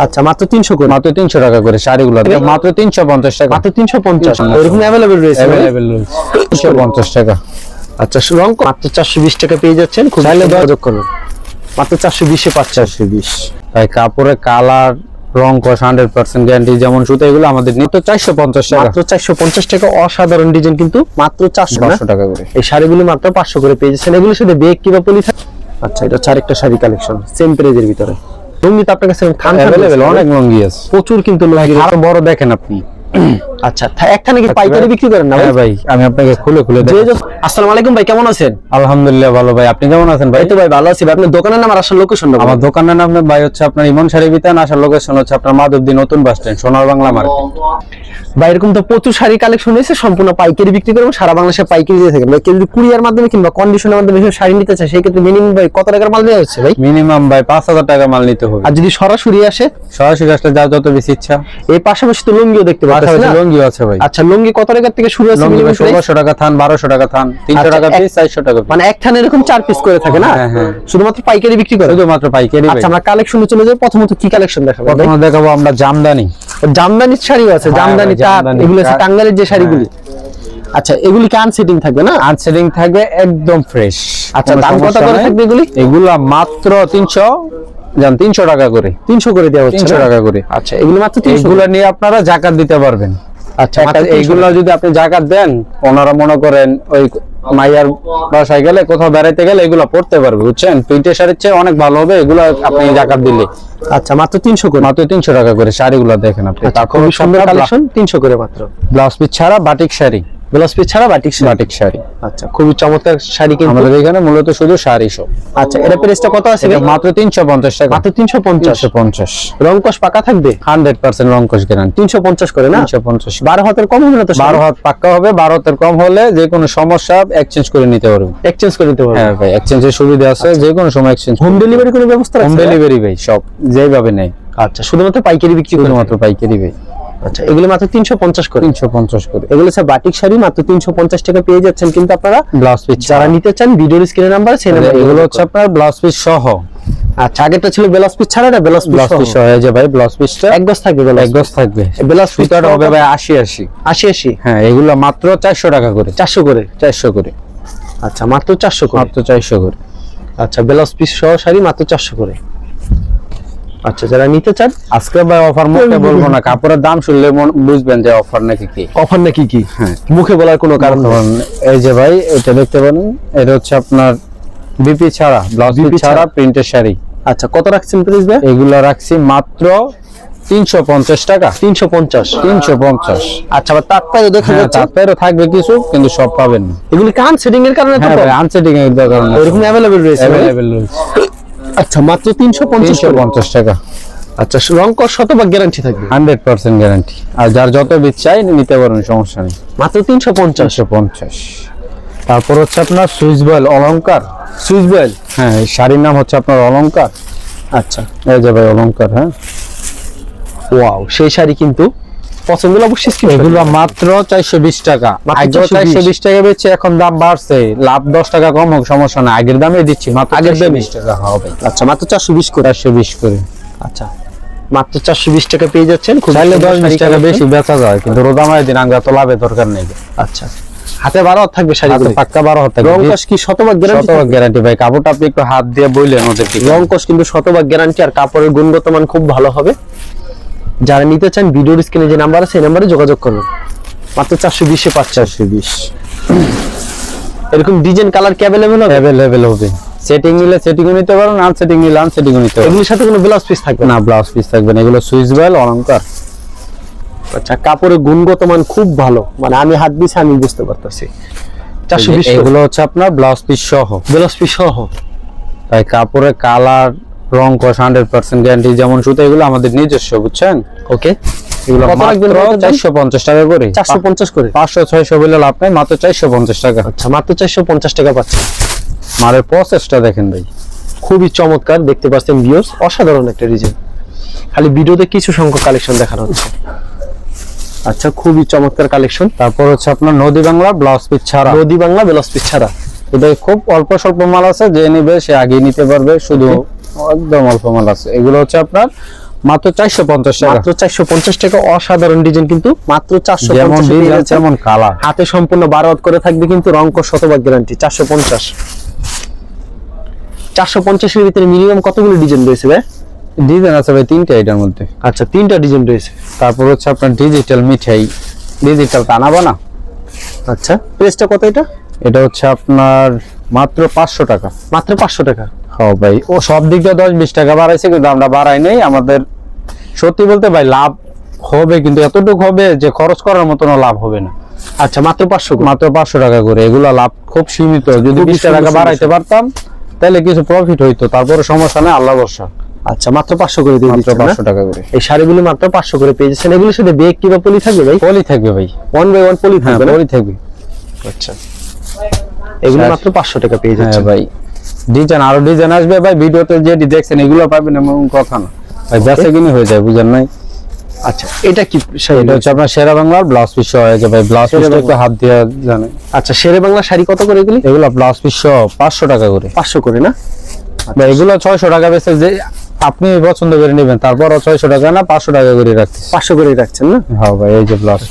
আচ্ছা মাত্র 300 করে, মাত্র 300 টাকা করে শাড়িগুলো মাত্র 350 টাকা, মাত্র 350 এরকম अवेलेबल রয়েছে, अवेलेबल রয়েছে 350 টাকা। আচ্ছা রং মাত্র 420 টাকা পেয়ে যাচ্ছেন, খুব চাইলে যোগাযোগ করুন। মাত্র 420 এ 420 ভাই কাপড়ের কালার রং কস 100% গ্যারান্টি, যেমন সুতা এগুলো আমাদের নিতে 450 টাকা, মাত্র 450 টাকা। অসাধারণ ডিজাইন কিন্তু মাত্র 400 টাকা করে। এই শাড়িগুলো মাত্র 500 করে পেয়ে যাচ্ছেন। এগুলোর সাথে বেগ কিংবা পলি থাকে। আচ্ছা এটা হচ্ছে আরেকটা শাড়ি কালেকশন সেম প্রাইজের ভিতরে। লুঙ্গি তো আপনার কাছে अवेलेबल অনেক লুঙ্গি আছে, প্রচুর কিন্তু লুঙ্গি। আরো বড় দেখেন আপনি। আচ্ছা একখানে কি পাইকারি বিক্রি করেন না হ্যাঁ ভাই, আমি আপনাকে খুলে খুলে দেখাচ্ছি। আসসালামু আলাইকুম ভাই, কেমন আছেন? আলহামদুলিল্লাহ ভালো ভাই, আপনি কেমন আছেন ভাই? এই তো ভাই ভালো আছি ভাই। আপনার দোকানের নাম আর আসল লোকেশন? আমার দোকানের নাম ভাই হচ্ছে আপনার ইমন শাড়ি বিতান, আসার লোকেশন হচ্ছে আপনার মাধবদী নতুন বাস স্ট্যান্ড, সোনার বাংলা মার্কেট। ভাই এরকম তো প্রচুর শাড়ি কালেকশন হয়েছে, সম্পূর্ণ পাইকারি বিক্রি করবেন, সারা বাংলাদেশে পাইকারি দিয়ে থাকেন ভাই। কেউ যদি কুরিয়ার মাধ্যমে কিংবা কন্ডিশনের মাধ্যমে শাড়ি নিতে চায় সেই ক্ষেত্রে মিনিমাম ভাই কত টাকার মাল দেওয়া হচ্ছে ভাই? মিনিমাম ভাই 5000 টাকা মাল নিতে হবে। আর যদি সরাসরি আসে? সরাসরি আসলে যা যত বেশি ইচ্ছা। এই পাশাপাশি তো লুঙ্গিও দেখতে পাচ্ছেন, লুঙ্গিও আছে ভাই। আচ্ছা লুঙ্গি কত টাকা থেকে শুরু আছে? লুঙ্গি 1600 টাকা থান, 1200 টাকা থান, 300 টাকা পিস, 400 টাকা, মানে এক থান এরকম 4 পিস করে থাকে না? হ্যাঁ শুধুমাত্র পাইকারি বিক্রি করে? শুধুমাত্র পাইকারি ভাই। আচ্ছা আমরা কালেকশনে চলে যাই। প্রথমত কি কালেকশন দেখাবো? প্রথমে দেখাবো আমরা জামদানি। জামদানির শাড়িও আছে, জামদানি তার এগুলো আছে টাঙ্গাইলের যে শাড়িগুলি। আচ্ছা এগুলি কি আনসেটিং থাকবে না? আনসেটিং থাকবে, একদম ফ্রেশ। আচ্ছা দাম কত করে থাকবে এগুলি? এগুলো মাত্র 300 জান 300 টাকা করে, 300 করে দেওয়া হচ্ছে 300 টাকা করে। আচ্ছা এগুলো মাত্র 300। এগুলো নিয়ে আপনারা যাকাত দিতে পারবেন। আচ্ছা এইগুলো যদি আপনি যাকাত দেন, ওনারা মনে করেন ওই মাইয়ার বাসায় গেলে কোথাও বেড়াইতে গেলে এগুলো পড়তে পারবে, বুঝছেন? প্রিন্টের শাড়ির চেয়ে অনেক ভালো হবে এগুলো আপনি যাকাত দিলে। আচ্ছা মাত্র 300 করে, মাত্র 300 টাকা করে শাড়িগুলো দেখেন আপনি। খুব সুন্দর কালেকশন, 300 করে মাত্র। ব্লাউজ পিস ছাড়া বাটিক শাড়ি, ব্লাউজ পিস ছাড়া বাটিক শাড়ি। আচ্ছা খুবই চমৎকার শাড়ি কিন্তু আমাদের এখানে মূলত শুধু শাড়ি সব। আচ্ছা এটা প্রাইসটা কত আছে? মাত্র 350 টাকা, মাত্র 350। রং কস পাকা থাকবে? 100% রং কস গ্যারান্টি। 350 করে না? 350। 12 হাতের কম হবে না তো? 12 হাত পাক্কা হবে, 12 হাতের কম হলে যে কোনো সমস্যা এক্সচেঞ্জ করে নিতে পারবেন। এক্সচেঞ্জ করে নিতে পারবেন? হ্যাঁ ভাই, এক্সচেঞ্জের সুবিধা আছে, যে কোনো সময় এক্সচেঞ্জ। হোম ডেলিভারি কোনো ব্যবস্থা আছে? হোম ডেলিভারি ভাই, সব যেভাবে নেয়। আচ্ছা শুধুমাত্র পাইকারি বিক্রি, শুধুমাত্র পাইকারি ভাই। আচ্ছা এগুলো মাত্র 350 করে, 350 করে। এগুলো হচ্ছে বাটিক শাড়ি, মাত্র 350 টাকা পেয়ে যাচ্ছেন কিন্তু আপনারা। ব্লাউজ পিস যারা নিতে চান ভিডিওর স্ক্রিনে নাম্বার সেই নাম্বার। এগুলো হচ্ছে আপনার ব্লাউজ পিস সহ। আচ্ছা আগেরটা ছিল ব্লাউজ পিস ছাড়া, না ব্লাউজ পিস সহ। এই যে ভাই ব্লাউজ পিসটা এক গজ থাকবে, এক গজ থাকবে। ব্লাউজ পিসটা হবে ভাই 80 80। হ্যাঁ এগুলো মাত্র 400 টাকা করে, 400 করে, 400 করে। আচ্ছা মাত্র 400 করে, মাত্র 400 করে। আচ্ছা ব্লাউজ পিস সহ শাড়ি মাত্র 400 করে। আচ্ছা যারা নিতে চান আজকে ভাই অফার মুখে বলবো না, কাপড়ের দাম শুনলে বুঝবেন যে অফার নাকি কি। অফার নাকি কি? হ্যাঁ মুখে বলার কোনো কারণ নেই। এই যে ভাই এটা দেখতে পারেন, এটা হচ্ছে আপনার বিপি ছাড়া, ব্লাউজ পিস ছাড়া প্রিন্টের শাড়ি। আচ্ছা কত রাখছেন প্রাইস ভাই? এগুলো রাখছি মাত্র 350 টাকা। 350। আচ্ছা আবার তারপরে দেখেন তারপরে থাকবে কিছু, কিন্তু সব পাবেন না। এগুলি কান সেটিং এর কারণে তো আনসেটিং এর কারণে এরকম अवेलेबल রয়েছে। রয়েছে। আচ্ছা মাত্র 350 টাকা। আচ্ছা রং কস শতভাগ গ্যারান্টি থাকবে? 100% গ্যারান্টি। আর যার যত বিট চাই নিতে পারবেন, সমস্যা নেই। মাত্র 350। তারপর হচ্ছে আপনার সুইস বয়েল অলংকার। Swiss boil? হ্যাঁ এই শাড়ির নাম হচ্ছে আপনার অলংকার। আচ্ছা এই যে ভাই অলংকার। হ্যাঁ ওয়াও সেই শাড়ি কিন্তু পছন্দ হলে অবশ্যই স্ক্রিন। এগুলো মাত্র 420 টাকা। আগে 420 টাকা বেচে, এখন দাম বাড়ছে, লাভ 10 টাকা কম হোক সমস্যা না, আগের দামে দিচ্ছি মাত্র 420 টাকা হবে। আচ্ছা মাত্র 420 করে, 420 করে। আচ্ছা মাত্র 420 টাকা পেয়ে যাচ্ছেন। খুব চাইলে 10 টাকা বেশি বেচা যায়, কিন্তু রোদামায় দিন আমরা তো লাভে দরকার নেই। আচ্ছা হাতে 12 হাত থাকবে শাড়িগুলো? পাক্কা 12 হাত থাকবে। রং কস কি শতভাগ গ্যারান্টি? শতভাগ গ্যারান্টি ভাই, কাপড়টা আপনি একটু হাত দিয়ে বইলেন ওদেরকে। রং কস কিন্তু শতভাগ গ্যারান্টি, আর কাপড়ের গুণগত মান খুব ভালো হবে। যারা নিতে চান ভিডিওর স্ক্রিনে যে নাম্বার আছে সেই নম্বরে যোগাযোগ করুন। মাত্র 420 এ 420। এরকম ডিজাইন কালার কি अवेलेबल হবে? अवेलेबल হবে। সেটিং নিলে সেটিংও নিতে পারেন, আনসেটিং নিলে আনসেটিংও নিতে পারেন। এগুলোর সাথে কোনো ব্লাউজ পিস থাকবে না? ব্লাউজ পিস থাকবে না, এগুলো সুইস বয়েল অলংকার। আচ্ছা কাপড়ের গুণগত মান খুব ভালো, মানে আমি হাত দিছি আমি বুঝতে পারতেছি। 420 এগুলো হচ্ছে আপনার ব্লাউজ পিস সহ। ব্লাউজ পিস সহ? তাই কাপড়ের কালার রং কস 100% গ্যারান্টি, যেমন সুতা এগুলো আমাদের নিজস্ব, বুঝছেন? ওকে এগুলো মাত্র 450 টাকা করে। 450 করে? 500-600 বলে লাভ নাই, মাত্র 450 টাকা। আচ্ছা মাত্র 450 টাকা পাচ্ছেন। মালের প্রসেসটা দেখেন ভাই, খুবই চমৎকার, দেখতে পাচ্ছেন ভিউয়ার্স, অসাধারণ একটা ডিজাইন। খালি ভিডিওতে কিছু সংখ্যক কালেকশন দেখানো হচ্ছে। আচ্ছা খুবই চমৎকার কালেকশন। তারপর হচ্ছে আপনার নদী বাংলা ব্লাউজ পিস ছাড়া। নদী বাংলা ব্লাউজ পিস ছাড়া? এটা খুব অল্প স্বল্প মাল আছে, যে নিবে সে আগে নিতে পারবে, শুধু একদম অল্প মাল আছে। এগুলো হচ্ছে আপনার মাত্র 450 টাকা। মাত্র 450 টাকা, অসাধারণ ডিজাইন কিন্তু মাত্র 450 যেমন ডিজাইন তেমন কালার, হাতে সম্পূর্ণ 12 হাত করে থাকবে কিন্তু, রং কস শতভাগ গ্যারান্টি। 450 450 এর ভিতরে মিনিমাম কতগুলো ডিজাইন রয়েছে ভাই? ডিজাইন আছে ভাই 3টা এটার মধ্যে। আচ্ছা, 3টা ডিজাইন রয়েছে। তারপর হচ্ছে আপনার ডিজিটাল মিঠাই, ডিজিটাল টানাবো না। আচ্ছা, প্রাইসটা কত এটা? এটা হচ্ছে আপনার মাত্র 500 টাকা। মাত্র 500 টাকা। হ্যাঁ ভাই, ও সব দিক দিয়ে 10-20 টাকা বাড়াইছে, কিন্তু আমরা বাড়াই নাই। আমাদের সত্যি বলতে ভাই লাভ হবে, কিন্তু এতটুকু হবে যে খরচ করার মতন লাভ হবে না। আচ্ছা, মাত্র 500, মাত্র 500 টাকা করে। এগুলা লাভ খুব সীমিত। যদি 20 টাকা বাড়াইতে পারতাম তাহলে কিছু প্রফিট হইতো, তারপরে সমস্যা নেই, আল্লাহ ভরসা। আচ্ছা, মাত্র 500 করে দিয়ে মাত্র দিচ্ছেন না? 500 টাকা করে। এই শাড়িগুলো মাত্র 500 করে পেয়ে যাচ্ছেন। এগুলোর সাথে বেগ কিংবা পলি থাকবে ভাই? পলি থাকবে ভাই, 1 বাই 1 পলি হ্যাঁ থাকবে না? পলি থাকবে। আচ্ছা, এগুলো মাত্র 500 টাকা পেয়ে হ্যাঁ যাচ্ছেন। ভাই, ডিজাইন আরো ডিজাইন আসবে ভাই, ভিডিওতে যেটি দেখছেন এগুলো পাবেন এমন কথা না ভাই, বেচা কিনি হয়ে যায়, বুঝেন নাই? আচ্ছা, এটা কি শাড়ি? এটা হচ্ছে আপনার শেরা বাংলার ব্লাউজ পিস সহ আছে ভাই, ব্লাউজ পিসটা একটু হাত দিয়ে জানে। আচ্ছা, শেরে বাংলা শাড়ি কত করে এগুলি? এগুলো ব্লাউজ পিস সহ 500 টাকা করে। 500 করে না? ভাই এগুলো 600 টাকা বেচে, যে আপনি পছন্দ করে নেবেন, তারপরও 600 টাকা না 500 টাকা করে রাখছি। 500 করে রাখছেন না? হ্যাঁ ভাই, এই যে ব্লাউজ।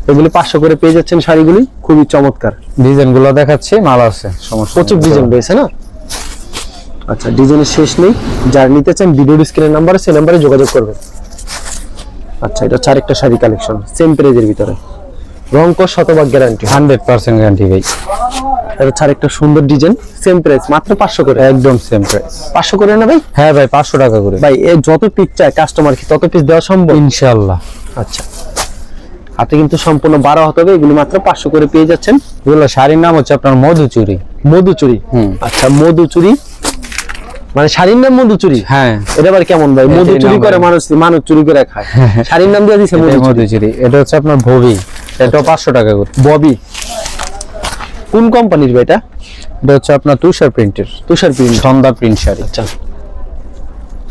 এগুলি 500 করে পেয়ে যাচ্ছেন শাড়িগুলি, খুবই চমৎকার। ডিজাইন গুলো দেখাচ্ছি, মাল আছে, সমস্যা প্রচুর নেই। ডিজাইন রয়েছে না? আচ্ছা, ডিজাইনের শেষ নেই। যারা নিতে চান ভিডিওর স্ক্রিনের নাম্বার আছে, সেই নাম্বারে যোগাযোগ করবেন। আচ্ছা, এটা হচ্ছে আরেকটা শাড়ি কালেকশন, সেম প্রাইজের ভিতরে, রং কস শতভাগ গ্যারান্টি। 100% গ্যারান্টি ভাই। এটা হচ্ছে আরেকটা সুন্দর ডিজাইন, সেম প্রাইস, মাত্র 500 করে। একদম সেম প্রাইস। 500 করে না ভাই? হ্যাঁ ভাই, 500 টাকা করে। ভাই এ যত পিস চায় কাস্টমার কি তত পিস দেওয়া সম্ভব? ইনশাআল্লাহ। আচ্ছা, হাতে কিন্তু সম্পূর্ণ 12 হতে হবে। এগুলো মাত্র 500 করে পেয়ে যাচ্ছেন। এগুলো শাড়ির নাম হচ্ছে আপনার মধুচুরি। মধুচুরি? আচ্ছা, মধুচুরি মানে শাড়ির নাম মধুচুরি? হ্যাঁ। এটা আবার কেমন ভাই? এটার মধুচুরি নাম করে ভাই। মানুষ, মানুষ চুরি করে খায়, শাড়ির নাম দিয়ে দিছে এটাই মধুচুরি। মধুচুরি। এটা হচ্ছে আপনার ভবি, এটাও 500 টাকা করে। ববি কোন কোম্পানির ভাই এটা? এটা হচ্ছে আপনার তুষার প্রিন্টের, তুষার প্রিন্ট। সন্ধ্যা প্রিন্ট শাড়ি। আচ্ছা,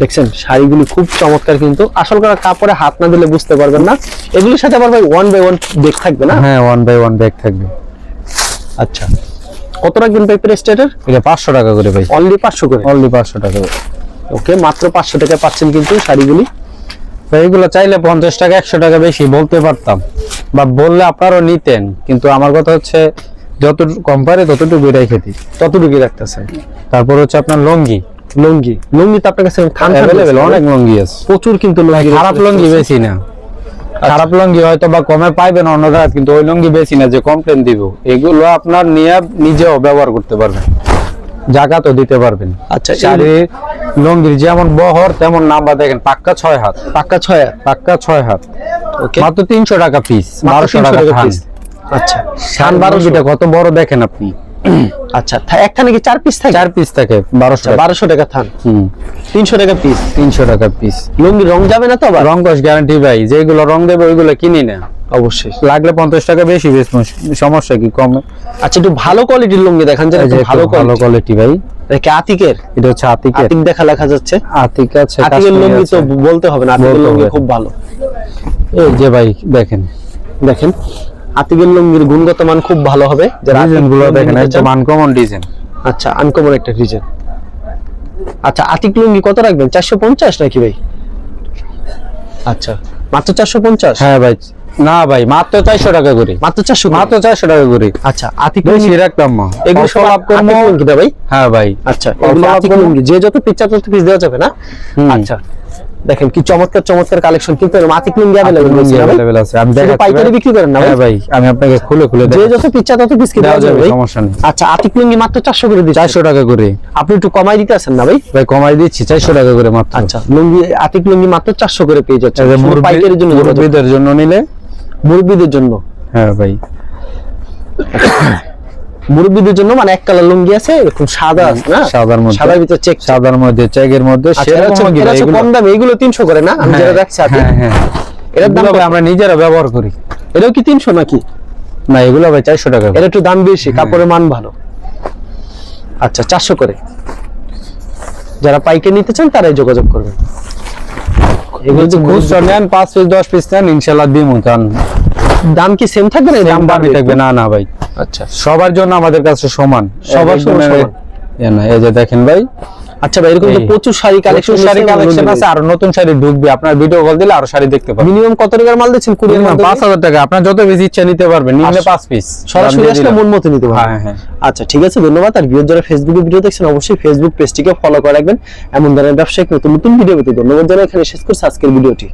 দেখছেন শাড়িগুলি খুব চমৎকার, কিন্তু আসল করে কাপড়ে হাত না দিলে বুঝতে পারবেন না। এগুলোর সাথে আবার ভাই 1 বাই 1 বেগ থাকবে না? হ্যাঁ, 1 বাই 1 ব্যাগ থাকবে। আচ্ছা, কত রাখবেন ভাই প্রাইস এটার? এটা 500 টাকা করে ভাই, অনলি 500 করে। অনলি 500 টাকা করে। ওকে, মাত্র 500 টাকা পাচ্ছেন কিন্তু শাড়িগুলি। তো এইগুলো চাইলে 50 টাকা 100 টাকা বেশি বলতে পারতাম, বা বললে আপনারও নিতেন, কিন্তু আমার কথা হচ্ছে যতটুকু কম পারে ততটুকু রেখে দিই। ততটুকুই রাখতেছেন। তারপর হচ্ছে আপনার লুঙ্গি। লুঙ্গি, লুঙ্গি তো আপনার কাছে থান অ্যাভেলেবেল অনেক লুঙ্গি আছে, প্রচুর কিন্তু লুঙ্গি। খারাপ লুঙ্গি বেশি না। খারাপ লুঙ্গি হয়তো বা কমে পাইবেন অন্য জায়গায়, কিন্তু ওই লুঙ্গি বেশি না যে কমপ্লেন দিব। এগুলো আপনার নিয়ে নিজেও ব্যবহার করতে পারবেন, জাকাতও দিতে পারবেন। আচ্ছা, শাড়ির লুঙ্গির যেমন বহর তেমন নাম্বার দেখেন, পাক্কা 6 হাত, পাক্কা 6 পাক্কা 6 হাত। ওকে, মাত্র 300 টাকা পিস, 1200 টাকা পিস। আচ্ছা, শান 1200টা কত বড় দেখেন আপনি। আচ্ছা, একটা নাকি 4 পিস থাকে? 4 পিস থাকে 1200 টাকা। 1200 টাকা থান, 300 টাকা পিস। 300 টাকা পিস। লুঙ্গি রং যাবে না তো আবার? রং কস গ্যারান্টি ভাই, যেগুলো রং দেবে ওইগুলো কিনি না, অবশ্যই। লাগলে 50 টাকা বেশি বেচবো, সমস্যা কি কমে। আচ্ছা, একটু ভালো কোয়ালিটির লুঙ্গি দেখান, যেটা একটু ভালো ভালো কোয়ালিটি। কোয়ালিটি ভাই। এটা কি আতিকের? এটা হচ্ছে আতিকের। আতিক দেখা লেখা যাচ্ছে। আতিক আছে, আতিকের কাশ্মীরি লুঙ্গি তো আছে। বলতে হবে না, আতিকের বলতে লুঙ্গি হবে। খুব ভালো। এই যে ভাই দেখেন, দেখেন আতিকের লুঙ্গির গুণগত মান খুব ভালো হবে। যারা ডিজাইন গুলো আতিক দেখেন, লুঙ্গি একদম আনকমন ডিজাইন। আচ্ছা, আনকমন একটা ডিজাইন। আচ্ছা, আতিক লুঙ্গি কত রাখবেন? 450 নাকি ভাই? আচ্ছা, মাত্র 450? হ্যাঁ ভাই, না ভাই মাত্র 400 টাকা করে। মাত্র 400? মাত্র 400 টাকা করে। আচ্ছা, আতিক বেশি লুঙ্গি রাখতাম না, এগুলো সব লাভ করবো। আতিক লুঙ্গি না ভাই? হ্যাঁ ভাই, আচ্ছা, এগুলো আতিক লুঙ্গি, যে যত পিস চায় তত পিস দেওয়া যাবে না? আচ্ছা, দেখেন কি চমৎকার চমৎকার কালেকশন, কিন্তু এর আতিক লুঙ্গি available আছে। আমি দেখাচ্ছি পাইকারি ভাই। বিক্রি করেন না হ্যাঁ ভাই? ভাই, আমি আপনাকে খুলে খুলে যে দেখাচ্ছি। যত পিস চায় তত পিস কি দেওয়া যাবে ভাই? সমস্যা নেই। আচ্ছা, আতিক লুঙ্গি মাত্র 400 করে দিচ্ছি। 400 টাকা করে। আপনি একটু কমাই দিতে আছেন না ভাই? ভাই কমাই দিচ্ছি, 400 টাকা করে মাত্র। আচ্ছা, লুঙ্গি, আতিক লুঙ্গি মাত্র 400 করে পেয়ে যাচ্ছে। এই যে পাইকারির জন্য, মুরব্বিদের জন্য নিলে। মুরব্বিদের জন্য। হ্যাঁ ভাই, মুরব্বিদের জন্য মানে এক কালার লুঙ্গি আছে, এরকম সাদা আছে না? সাদার মধ্যে, সাদার ভিতরে চেক। সাদার মধ্যে চেকের মধ্যে সেরকম এটা হচ্ছে এগুলো। কম দামে, এগুলো 300 করে না? আমি যেটা রাখছি আতিক, হ্যাঁ হ্যাঁ, এটার দাম এগুলো কত? আমরা নিজেরা ব্যবহার করি। এটাও কি 300 নাকি? না, এগুলো ভাই 400 টাকা। এটা একটু দাম বেশি, কাপড়ের মান ভালো। আচ্ছা, 400 করে। যারা পাইকারি নিতে চান তারাই যোগাযোগ করবেন। এগুলো যে খুচরা নেন, 5 পিস 10 পিস নেন, ইনশাআল্লাহ দিমু। কারণ দাম কি সেম থাকবে না? দাম বাড়বে থাকবে না? না ভাই, আচ্ছা, সবার জন্য আমাদের কাছে সমান, সবার জন্য সমান। না, এই যে দেখেন ভাই, আচ্ছা ভাই, এরকম তো এই। প্রচুর শাড়ি কালেকশন শাড়ি কালেকশন আছে, আর নতুন শাড়ি ঢুকবে, আপনার ভিডিও কল দিলে আরো শাড়ি দেখতে পাবেন। মিনিমাম কত টাকার মাল দিচ্ছেন কুরিয়ার মাধ্যমে? 5000 টাকা, আপনার যত বেশি ইচ্ছা নিতে পারবেন, নিম্নে 5 পিস সরাসরি আসলে মন মতো নিতে পারবেন। হ্যাঁ হ্যাঁ। আচ্ছা ঠিক আছে, ধন্যবাদ। আর ভিডিও যারা ফেসবুকে ভিডিও দেখছেন অবশ্যই ফেসবুক পেজটিকে ফলো করে রাখবেন। এমন ধরনের ব্যবসায়িক নতুন নতুন ভিডিও পেতে ধন্যবাদ জানাই, এখানে শেষ করছি আজকের ভিডিওটি।